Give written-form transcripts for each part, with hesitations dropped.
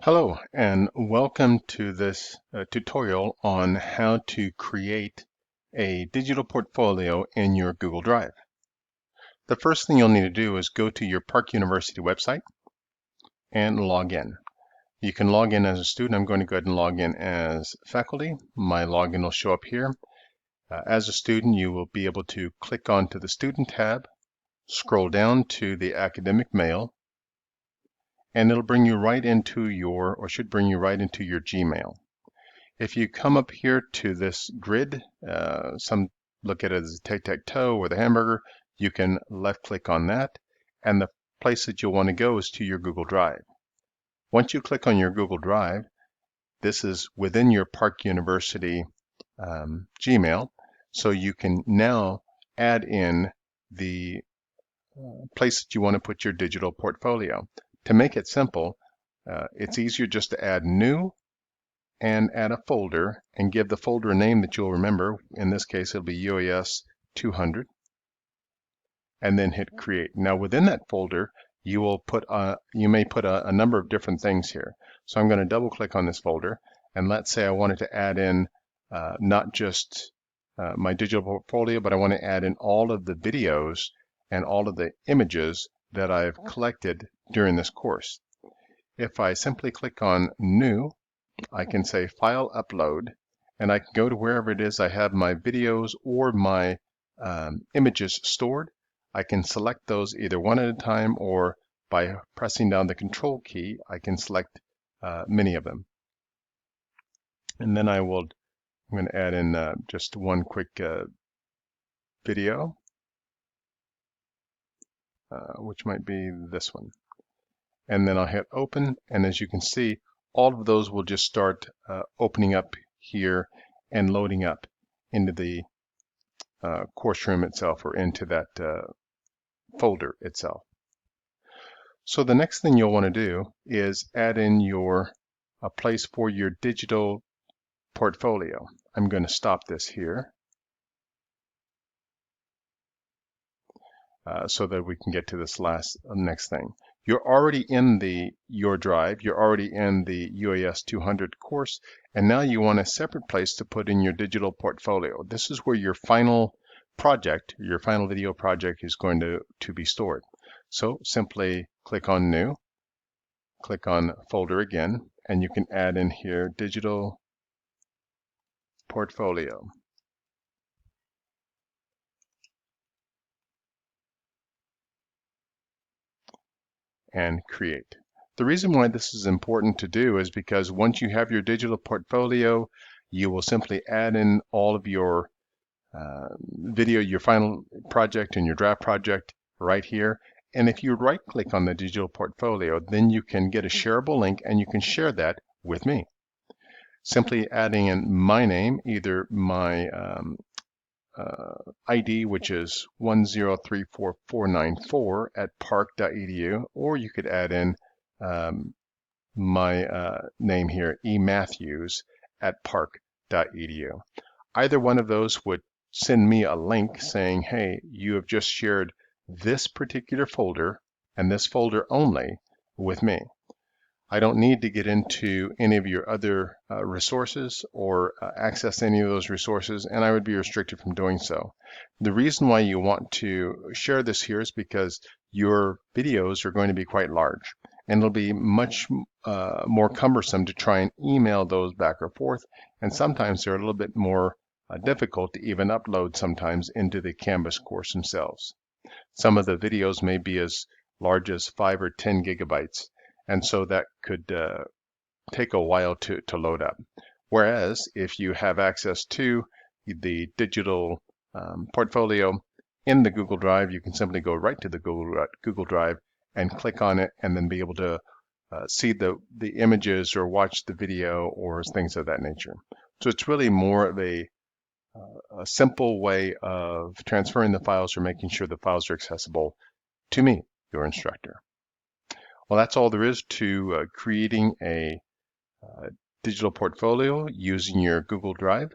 Hello and welcome to this tutorial on how to create a digital portfolio in your Google Drive. The first thing you'll need to do is go to your Park University website and log in. You can log in as a student. I'm going to go ahead and log in as faculty. My login will show up here. As a student, you will be able to click onto the Student tab, scroll down to the Academic Mail, and it'll bring you right into or should bring you right into your Gmail. If you come up here to this grid, some look at it as a tic-tac-toe or the hamburger, you can left click on that, and the place that you'll want to go is to your Google Drive. Once you click on your Google Drive, this is within your Park University Gmail, so you can now add in the place that you want to put your digital portfolio. To make it simple, it's easier just to add new and add a folder and give the folder a name that you'll remember. In this case, it'll be UAS 200, and then hit create. Now within that folder, you may put a number of different things here. So I'm going to double click on this folder, and let's say I wanted to add in not just my digital portfolio, but I want to add in all of the videos and all of the images that I've collected during this course. If I simply click on new, I can say file upload, and I can go to wherever it is I have my videos or my images stored. I can select those either one at a time, or by pressing down the control key, I can select many of them. And then I'm going to add in just one quick video, which might be this one. And then I'll hit open, and as you can see, all of those will just start opening up here and loading up into the course room itself, or into that folder itself. So the next thing you'll want to do is add in a place for your digital portfolio. I'm going to stop this here so that we can get to this next thing. You're already in your drive, you're already in the UAS 200 course, and now you want a separate place to put in your digital portfolio. This is where your final project, your final video project, is going to be stored. So simply click on new, click on folder again, and you can add in here digital portfolio. And create. The reason why this is important to do is because once you have your digital portfolio, you will simply add in all of your video, your final project and your draft project right here. And if you right click on the digital portfolio, then you can get a shareable link and you can share that with me. Simply adding in my name, either my ID, which is 1034494 at park.edu, or you could add in my name here, ematthews at park.edu. Either one of those would send me a link saying, hey, you have just shared this particular folder and this folder only with me. I don't need to get into any of your other resources or access any of those resources, and I would be restricted from doing so. The reason why you want to share this here is because your videos are going to be quite large, and it'll be much more cumbersome to try and email those back or forth, and sometimes they're a little bit more difficult to even upload sometimes into the Canvas course themselves. Some of the videos may be as large as 5 or 10 gigabytes. And so that could take a while to load up. Whereas if you have access to the digital portfolio in the Google Drive, you can simply go right to the Google Drive and click on it, and then be able to see the images or watch the video or things of that nature. So it's really more of a simple way of transferring the files or making sure the files are accessible to me, your instructor. Well, that's all there is to creating a digital portfolio using your Google Drive.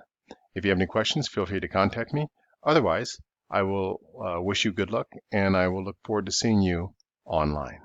If you have any questions, feel free to contact me. Otherwise, I will wish you good luck, and I will look forward to seeing you online.